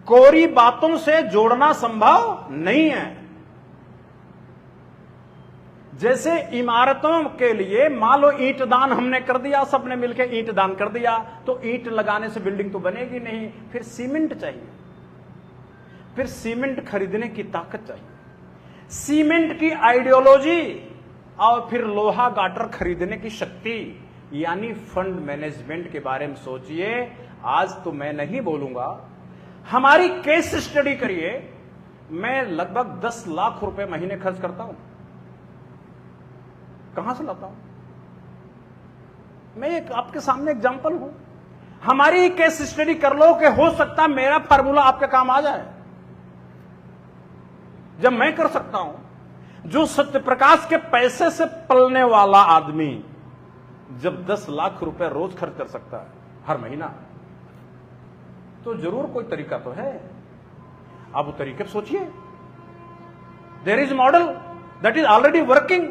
कोरी बातों से जोड़ना संभव नहीं है। जैसे इमारतों के लिए मान लो ईंट दान हमने कर दिया, सबने मिलकर ईंट दान कर दिया, तो ईंट लगाने से बिल्डिंग तो बनेगी नहीं, फिर सीमेंट चाहिए, फिर सीमेंट खरीदने की ताकत चाहिए, सीमेंट की आइडियोलॉजी, और फिर लोहा गाटर खरीदने की शक्ति, यानी फंड मैनेजमेंट के बारे में सोचिए। आज तो मैं नहीं बोलूंगा, हमारी केस स्टडी करिए। मैं लगभग 10 लाख रुपए महीने खर्च करता हूं। कहां से लाता हूं? मैं एक आपके सामने एग्जांपल हूं। हमारी केस स्टडी कर लो कि हो सकता मेरा फार्मूला आपके काम आ जाए। जब मैं कर सकता हूं, जो सत्यप्रकाश के पैसे से पलने वाला आदमी जब 10 लाख रुपए रोज खर्च कर सकता है हर महीना, तो जरूर कोई तरीका तो है। आप वो तरीके पर सोचिए। There is model that is already working.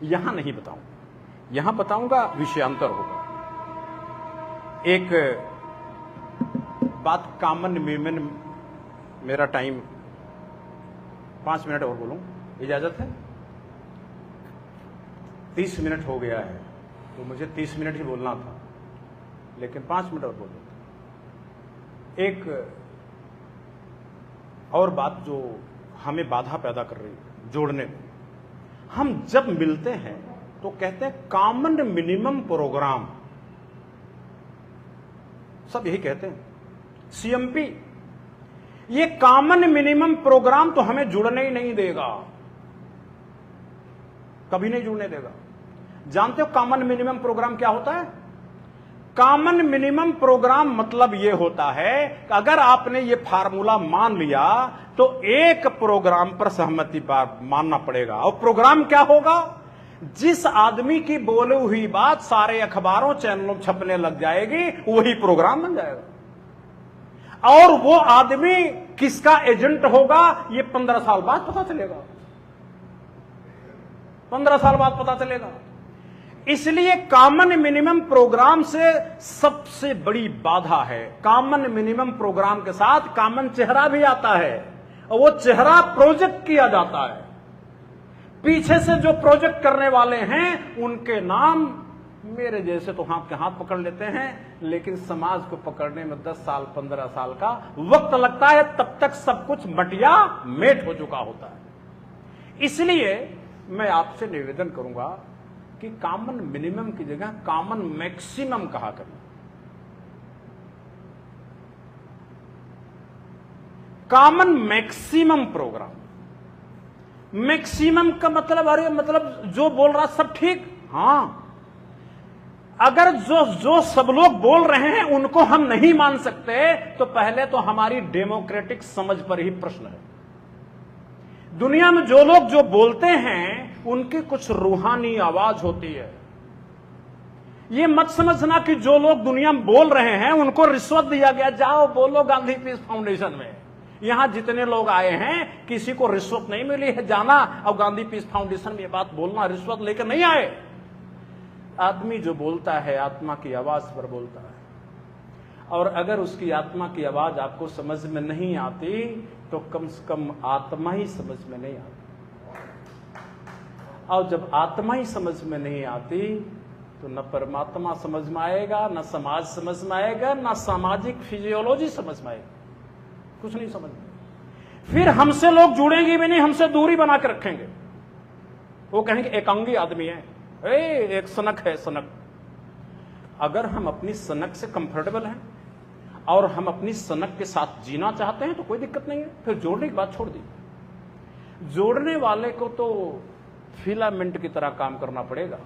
यहां नहीं बताऊं, यहां बताऊंगा विषयांतर होगा। एक बात कॉमन मैन, मेरा टाइम 5 मिनट और बोलूं, इजाजत है? 30 मिनट हो गया है, तो मुझे 30 मिनट ही बोलना था, लेकिन 5 मिनट और बोलूं। एक और बात जो हमें बाधा पैदा कर रही है जोड़ने में, हम जब मिलते हैं तो कहते हैं कॉमन मिनिमम प्रोग्राम, सब यही कहते हैं, सीएमपी। ये कॉमन मिनिमम प्रोग्राम तो हमें जुड़ने ही नहीं देगा, कभी नहीं जुड़ने देगा। जानते हो कॉमन मिनिमम प्रोग्राम क्या होता है? कॉमन मिनिमम प्रोग्राम मतलब यह होता है कि अगर आपने ये फार्मूला मान लिया तो एक प्रोग्राम पर सहमति मानना पड़ेगा। और प्रोग्राम क्या होगा? जिस आदमी की बोली हुई बात सारे अखबारों चैनलों छपने लग जाएगी, वही प्रोग्राम बन जाएगा। और वो आदमी किसका एजेंट होगा, ये 15 साल बाद पता चलेगा। 15 साल बाद पता चलेगा। इसलिए कॉमन मिनिमम प्रोग्राम से सबसे बड़ी बाधा है, कॉमन मिनिमम प्रोग्राम के साथ कॉमन चेहरा भी आता है, और वो चेहरा प्रोजेक्ट किया जाता है। पीछे से जो प्रोजेक्ट करने वाले हैं उनके नाम मेरे जैसे तो हाथ के हाथ पकड़ लेते हैं, लेकिन समाज को पकड़ने में 10 साल 15 साल का वक्त लगता है। तब तक सब कुछ मटिया मेट हो चुका होता है। इसलिए मैं आपसे निवेदन करूंगा कि कॉमन मिनिमम की जगह कॉमन मैक्सिमम कहा करें। कॉमन मैक्सिमम प्रोग्राम मैक्सिमम का मतलब, अरे मतलब जो बोल रहा सब ठीक। हां, अगर जो सब लोग बोल रहे हैं उनको हम नहीं मान सकते, तो पहले तो हमारी डेमोक्रेटिक समझ पर ही प्रश्न है। दुनिया में जो लोग जो बोलते हैं उनकी कुछ रूहानी आवाज होती है। ये मत समझना कि जो लोग दुनिया में बोल रहे हैं उनको रिश्वत दिया गया, जाओ बोलो गांधी पीस फाउंडेशन में। यहां जितने लोग आए हैं किसी को रिश्वत नहीं मिली है, जाना और गांधी पीस फाउंडेशन में ये बात बोलना, रिश्वत लेकर नहीं आए। आदमी जो बोलता है आत्मा की आवाज पर बोलता है, और अगर उसकी आत्मा की आवाज आपको समझ में नहीं आती तो कम से कम आत्मा ही समझ में नहीं आती। और जब आत्मा ही समझ में नहीं आती तो न परमात्मा समझ में आएगा, न समाज समझ में आएगा, न सामाजिक फिजियोलॉजी समझ में आएगी, कुछ नहीं समझ में। फिर हमसे लोग जुड़ेंगे भी नहीं, हमसे दूरी बना के रखेंगे। वो कहेंगे एकांगी आदमी है, एक सनक है, सनक। अगर हम अपनी सनक से कंफर्टेबल हैं और हम अपनी सनक के साथ जीना चाहते हैं तो कोई दिक्कत नहीं है, फिर जोड़ने की बात छोड़ दी। जोड़ने वाले को तो फिलामेंट की तरह काम करना पड़ेगा।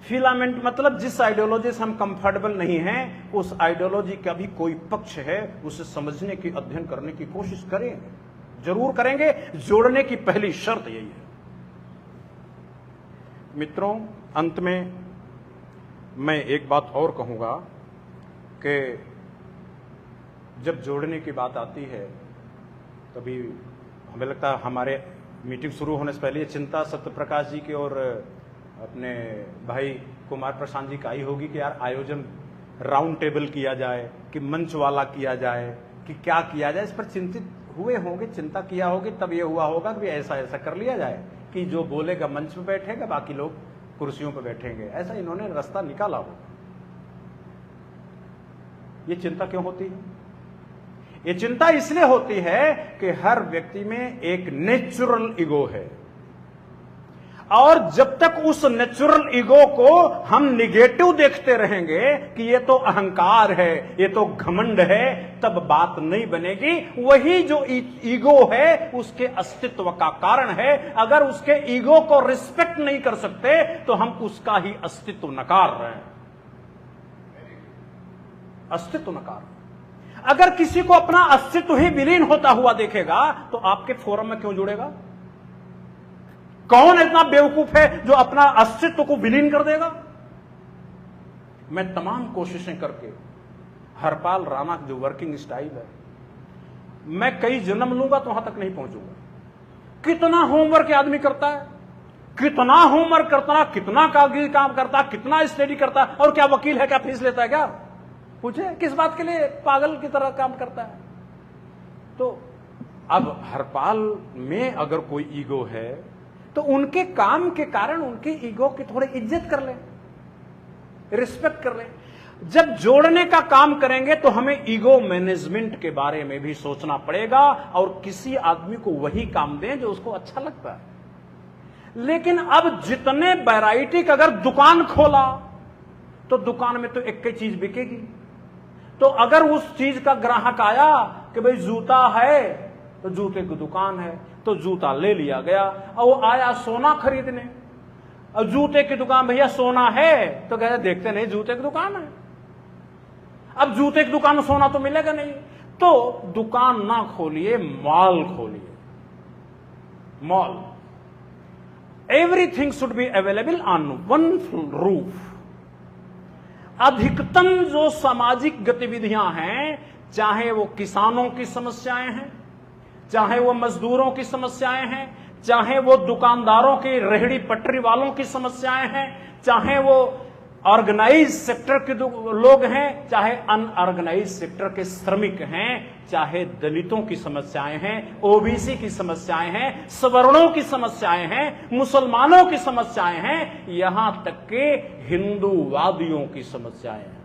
फिलामेंट मतलब जिस आइडियोलॉजी से हम कंफर्टेबल नहीं हैं, उस आइडियोलॉजी का भी कोई पक्ष है, उसे समझने की, अध्ययन करने की कोशिश करें, जरूर करेंगे। जोड़ने की पहली शर्त यही है। मित्रों, अंत में मैं एक बात और कहूंगा कि जब जोड़ने की बात आती है तभी हमें लगता है, हमारे मीटिंग शुरू होने से पहले ये चिंता सत्यप्रकाश जी की और अपने भाई कुमार प्रशांत जी का आई होगी कि यार आयोजन राउंड टेबल किया जाए कि मंच वाला किया जाए कि क्या किया जाए। इस पर चिंतित हुए होंगे, चिंता किया होगी, तब ये हुआ होगा कि ऐसा ऐसा कर लिया जाए कि जो बोलेगा मंच पे बैठेगा, बाकी लोग कुर्सियों पे बैठेंगे। ऐसा इन्होंने रास्ता निकाला हो। ये चिंता क्यों होती है? ये चिंता इसलिए होती है कि हर व्यक्ति में एक नेचुरल ईगो है, और जब तक उस नेचुरल ईगो को हम निगेटिव देखते रहेंगे कि ये तो अहंकार है, ये तो घमंड है, तब बात नहीं बनेगी। वही जो ईगो है उसके अस्तित्व का कारण है। अगर उसके ईगो को रिस्पेक्ट नहीं कर सकते तो हम उसका ही अस्तित्व नकार रहे हैं, अस्तित्व नकार। अगर किसी को अपना अस्तित्व ही विलीन होता हुआ देखेगा तो आपके फोरम में क्यों जुड़ेगा? कौन इतना बेवकूफ है जो अपना अस्तित्व को विलीन कर देगा? मैं तमाम कोशिशें करके हरपाल राणा जो वर्किंग स्टाइल है, मैं कई जन्म लूंगा तो वहां तक नहीं पहुंचूंगा। कितना होमवर्क आदमी करता है, कितना होमवर्क करता, कितना कागजी काम करता, कितना स्टडी करता, और क्या वकील है, क्या फीस लेता है? क्या पूछे किस बात के लिए पागल की तरह काम करता है? तो अब हरपाल में अगर कोई ईगो है तो उनके काम के कारण उनके ईगो की थोड़ी इज्जत कर ले, रिस्पेक्ट कर ले। जब जोड़ने का काम करेंगे तो हमें ईगो मैनेजमेंट के बारे में भी सोचना पड़ेगा, और किसी आदमी को वही काम दें जो उसको अच्छा लगता है। लेकिन अब जितने वैरायटी का, अगर दुकान खोला तो दुकान में तो एक ही चीज बिकेगी। तो अगर उस चीज का ग्राहक आया कि भाई जूता है तो जूते की दुकान है, तो जूता ले लिया गया। और वो आया सोना खरीदने, और जूते की दुकान, भैया सोना है, तो कहते देखते नहीं जूते की दुकान है। अब जूते की दुकान में सोना तो मिलेगा नहीं, तो दुकान ना खोलिए, मॉल खोलिए। Mall, everything should be available on one roof. अधिकतम जो सामाजिक गतिविधियां हैं, चाहे वो किसानों की समस्याएं हैं, चाहे वो मजदूरों की समस्याएं हैं, चाहे वो दुकानदारों की, रेहड़ी पटरी वालों की समस्याएं हैं, चाहे वो ऑर्गेनाइज सेक्टर के लोग हैं, चाहे अनऑर्गेनाइज सेक्टर के श्रमिक हैं, चाहे दलितों की समस्याएं हैं, ओबीसी की समस्याएं हैं, सवर्णों की समस्याएं हैं, मुसलमानों की समस्याएं हैं, यहां तक के हिंदूवादियों की समस्याएं हैं।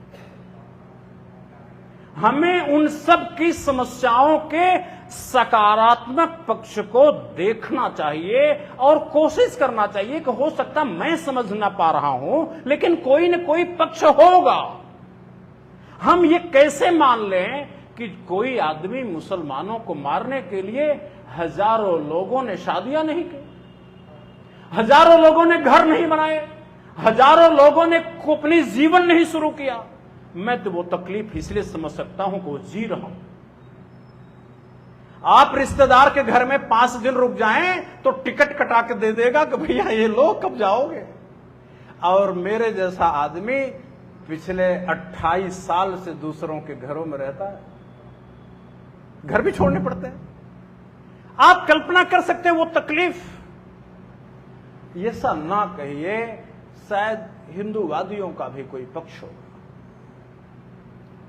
हमें उन सब की समस्याओं के सकारात्मक पक्ष को देखना चाहिए और कोशिश करना चाहिए कि हो सकता मैं समझ ना पा रहा हूं, लेकिन कोई न कोई पक्ष होगा। हम ये कैसे मान लें कि कोई आदमी मुसलमानों को मारने के लिए हजारों लोगों ने शादियां नहीं की, हजारों लोगों ने घर नहीं बनाए, हजारों लोगों ने अपनी जीवन नहीं शुरू किया। मैं तो वो तकलीफ इसलिए समझ सकता हूं कि वो जी रहा हूं। आप रिश्तेदार के घर में 5 दिन रुक जाएं तो टिकट कटा के दे देगा कि भैया ये लो, कब जाओगे। और मेरे जैसा आदमी पिछले 28 साल से दूसरों के घरों में रहता है, घर भी छोड़ने पड़ते हैं। आप कल्पना कर सकते हैं वो तकलीफ। ये सब ना कहिए, शायद हिंदूवादियों का भी कोई पक्ष हो,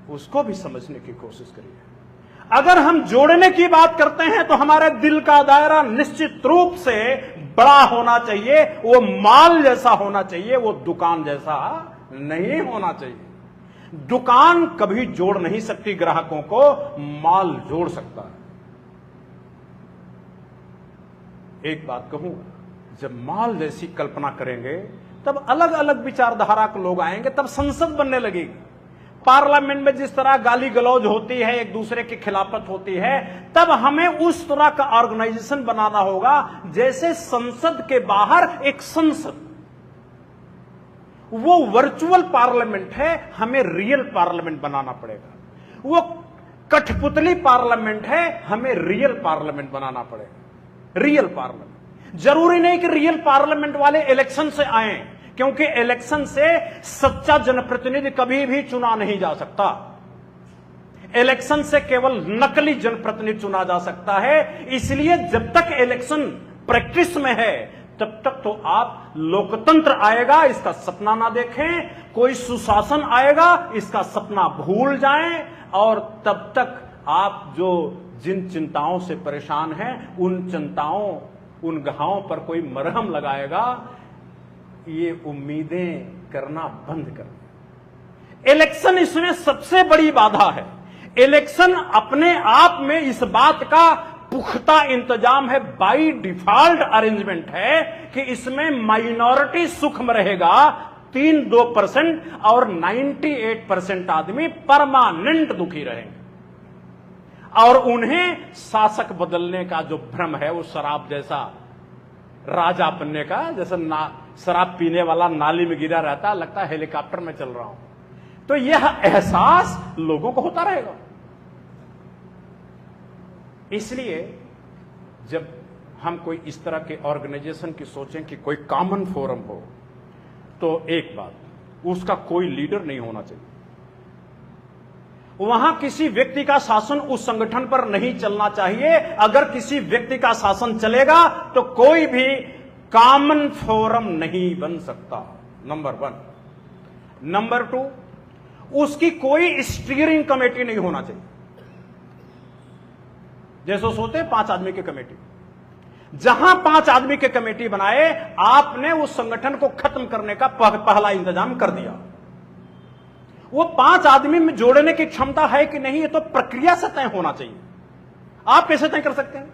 उसको भी समझने की कोशिश करिए। अगर हम जोड़ने की बात करते हैं तो हमारे दिल का दायरा निश्चित रूप से बड़ा होना चाहिए, वो माल जैसा होना चाहिए, वो दुकान जैसा नहीं होना चाहिए। दुकान कभी जोड़ नहीं सकती ग्राहकों को, माल जोड़ सकता है। एक बात कहूं, जब माल जैसी कल्पना करेंगे तब अलग अलग विचारधारा के लोग आएंगे, तब संसद बनने लगेगी। पार्लियामेंट में जिस तरह गाली गलौज होती है, एक दूसरे की खिलाफत होती है, तब हमें उस तरह का ऑर्गेनाइजेशन बनाना होगा जैसे संसद के बाहर एक संसद। वो वर्चुअल पार्लियामेंट है, हमें रियल पार्लियामेंट बनाना पड़ेगा। वो कठपुतली पार्लियामेंट है, हमें रियल पार्लियामेंट बनाना पड़ेगा। Real parliament. जरूरी नहीं कि रियल पार्लियामेंट वाले इलेक्शन से आए, क्योंकि इलेक्शन से सच्चा जनप्रतिनिधि कभी भी चुना नहीं जा सकता। इलेक्शन से केवल नकली जनप्रतिनिधि चुना जा सकता है। इसलिए जब तक इलेक्शन प्रैक्टिस में है तब तक तो आप लोकतंत्र आएगा इसका सपना ना देखें, कोई सुशासन आएगा इसका सपना भूल जाएं, और तब तक आप जो जिन चिंताओं से परेशान हैं उन चिंताओं, उन घावों पर कोई मरहम लगाएगा, ये उम्मीदें करना बंद कर। इलेक्शन इसमें सबसे बड़ी बाधा है। इलेक्शन अपने आप में इस बात का पुख्ता इंतजाम है, बाई डिफॉल्ट अरेंजमेंट है कि इसमें माइनॉरिटी सुख में रहेगा, 3-2% और 98% आदमी परमानेंट दुखी रहेंगे। और उन्हें शासक बदलने का जो भ्रम है, वो शराब जैसा राजा बनने का, जैसे शराब पीने वाला नाली में गिरा रहता, लगता है हेलीकॉप्टर में चल रहा हूं, तो यह एहसास लोगों को होता रहेगा। इसलिए जब हम कोई इस तरह के ऑर्गेनाइजेशन की सोचें कि कोई कॉमन फोरम हो, तो एक बात, उसका कोई लीडर नहीं होना चाहिए। वहां किसी व्यक्ति का शासन उस संगठन पर नहीं चलना चाहिए। अगर किसी व्यक्ति का शासन चलेगा तो कोई भी कॉमन फोरम नहीं बन सकता, नंबर 1। नंबर 2, उसकी कोई स्टीयरिंग कमेटी नहीं होना चाहिए। जैसे सोचते 5 आदमी की कमेटी, जहां 5 आदमी की कमेटी बनाए, आपने उस संगठन को खत्म करने का पहला इंतजाम कर दिया। वो 5 आदमी में जोड़ने की क्षमता है कि नहीं, ये तो प्रक्रिया से तय होना चाहिए। आप कैसे तय कर सकते हैं?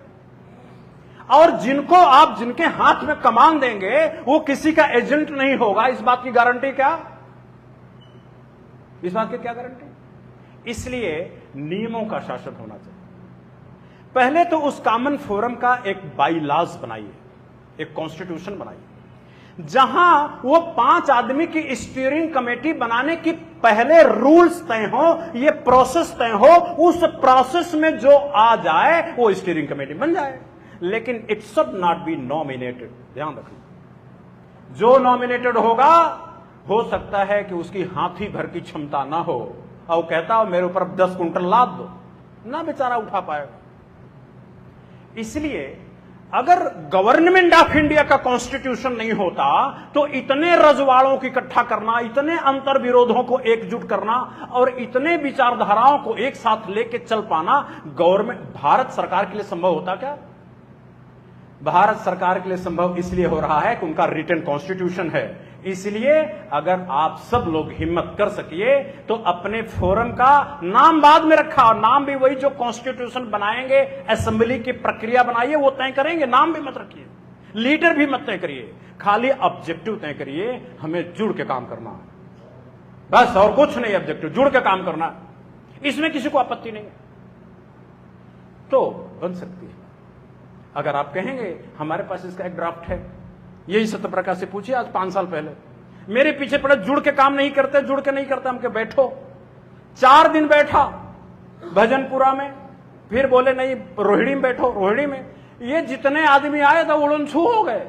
और जिनको आप जिनके हाथ में कमान देंगे वो किसी का एजेंट नहीं होगा, इस बात की गारंटी क्या? इस बात की क्या गारंटी? इसलिए नियमों का शासन होना चाहिए। पहले तो उस कॉमन फोरम का एक बाईलॉज बनाइए, एक कॉन्स्टिट्यूशन बनाइए, जहां वो 5 आदमी की स्टीयरिंग कमेटी बनाने की पहले रूल्स तय हो, ये प्रोसेस तय हो, उस प्रोसेस में जो आ जाए वो स्टीयरिंग कमेटी बन जाए। लेकिन it should not be nominated, ध्यान रखना। जो नॉमिनेटेड होगा, हो सकता है कि उसकी हाथी भर की क्षमता ना हो, और कहता हो मेरे ऊपर 10 कुंटल लाद दो, ना बेचारा उठा पाएगा। इसलिए अगर गवर्नमेंट ऑफ इंडिया का कॉन्स्टिट्यूशन नहीं होता तो इतने रजवाड़ों को इकट्ठा करना, इतने अंतर विरोधों को एकजुट करना और इतने विचारधाराओं को एक साथ लेके चल पाना गवर्नमेंट, भारत सरकार के लिए संभव होता क्या? भारत सरकार के लिए संभव इसलिए हो रहा है कि उनका रिटन कॉन्स्टिट्यूशन है। इसलिए अगर आप सब लोग हिम्मत कर सकिए तो अपने फोरम का नाम बाद में रखा, और नाम भी वही जो कॉन्स्टिट्यूशन बनाएंगे, असेंबली की प्रक्रिया बनाइए वो तय करेंगे, नाम भी मत रखिए, लीडर भी मत तय करिए, खाली ऑब्जेक्टिव तय करिए, हमें जुड़ के काम करना है, बस, और कुछ नहीं। ऑब्जेक्टिव जुड़ के काम करना, इसमें किसी को आपत्ति नहीं है, तो बन सकती है। अगर आप कहेंगे हमारे पास इसका एक ड्राफ्ट है, यही सत्यप्रकाश से पूछिए आज 5 साल पहले, मेरे पीछे पड़े जुड़ के काम नहीं करते, जुड़ के नहीं करते, हमके बैठो। 4 दिन बैठा भजनपुरा में, फिर बोले नहीं रोहिणी में बैठो, रोहिणी में ये जितने आदमी आए थे उड़नछू हो गए,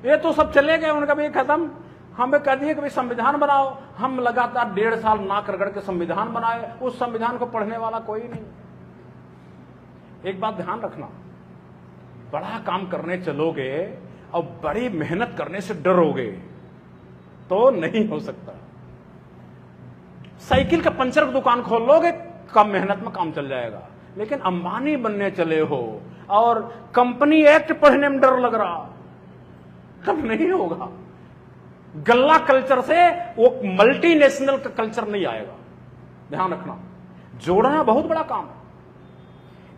ये तो सब चले गए, उनका भी खत्म। हमें कह दिए कि भाई संविधान बनाओ, हम लगातार 1.5 साल नाक रगड़ के संविधान बनाए, उस संविधान को पढ़ने वाला कोई नहीं। एक बात ध्यान रखना, बड़ा काम करने चलोगे और बड़ी मेहनत करने से डरोगे तो नहीं हो सकता। साइकिल का पंचर की दुकान खोल लोगे, कम मेहनत में काम चल जाएगा, लेकिन अंबानी बनने चले हो और कंपनी एक्ट पढ़ने में डर लग रहा, तब नहीं होगा। गल्ला कल्चर से वो मल्टीनेशनल का कल्चर नहीं आएगा, ध्यान रखना। जोड़ना बहुत बड़ा काम है।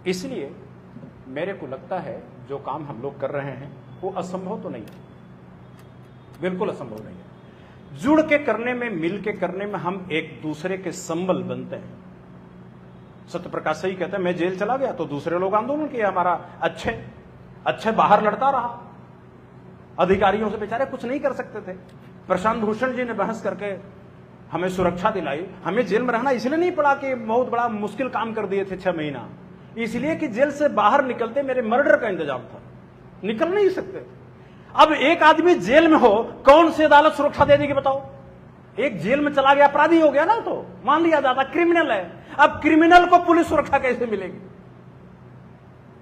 इसलिए मेरे को लगता है जो काम हम लोग कर रहे हैं वो असंभव तो नहीं है, बिल्कुल असंभव नहीं है। जुड़ के करने में, मिल के करने में हम एक दूसरे के संबल बनते हैं। सत्यप्रकाश सही कहते हैं, मैं जेल चला गया तो दूसरे लोग आंदोलन किया, हमारा अच्छे बाहर लड़ता रहा, अधिकारियों से बेचारे कुछ नहीं कर सकते थे। प्रशांत भूषण जी ने बहस करके हमें सुरक्षा दिलाई। हमें जेल में रहना इसलिए नहीं पड़ा कि बहुत बड़ा मुश्किल काम कर दिए थे 6 महीना, इसलिए कि जेल से बाहर निकलते मेरे मर्डर का इंतजाम था, निकल नहीं सकते। अब एक आदमी जेल में हो, कौन सी अदालत सुरक्षा दे देगी बताओ? एक जेल में चला गया अपराधी हो गया ना, तो मान लिया जाता क्रिमिनल है। अब क्रिमिनल को पुलिस सुरक्षा कैसे मिलेगी?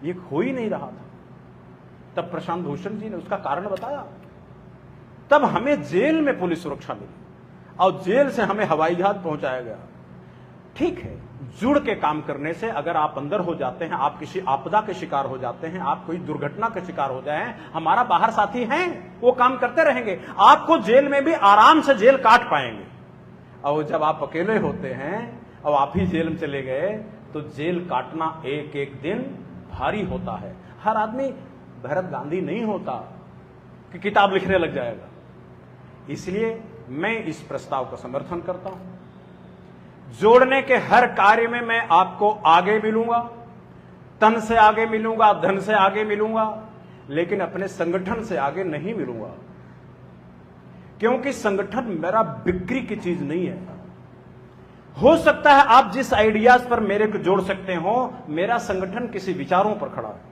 ये हो ही नहीं रहा था। तब प्रशांत भूषण जी ने उसका कारण बताया, तब हमें जेल में पुलिस सुरक्षा मिली और जेल से हमें हवाई जहाज पहुंचाया गया। ठीक है, जुड़ के काम करने से अगर आप अंदर हो जाते हैं, आप किसी आपदा के शिकार हो जाते हैं, आप कोई दुर्घटना के शिकार हो जाए, हमारा बाहर साथी हैं, वो काम करते रहेंगे, आपको जेल में भी आराम से जेल काट पाएंगे। और जब आप अकेले होते हैं और आप ही जेल में चले गए तो जेल काटना एक एक दिन भारी होता है। हर आदमी भरत गांधी नहीं होता कि किताब लिखने लग जाएगा। इसलिए मैं इस प्रस्ताव का समर्थन करता हूं। जोड़ने के हर कार्य में मैं आपको आगे मिलूंगा, तन से आगे मिलूंगा, धन से आगे मिलूंगा, लेकिन अपने संगठन से आगे नहीं मिलूंगा, क्योंकि संगठन मेरा बिक्री की चीज नहीं है। हो सकता है आप जिस आइडियाज पर मेरे को जोड़ सकते हो, मेरा संगठन किसी विचारों पर खड़ा है।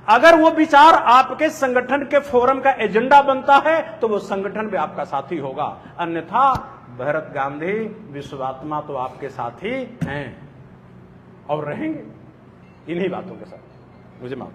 अगर वो विचार आपके संगठन के फोरम का एजेंडा बनता है तो वो संगठन भी आपका साथी होगा, अन्यथा भरत गांधी विश्वात्मा तो आपके साथी हैं और रहेंगे इन्हीं बातों के साथ। मुझे माफ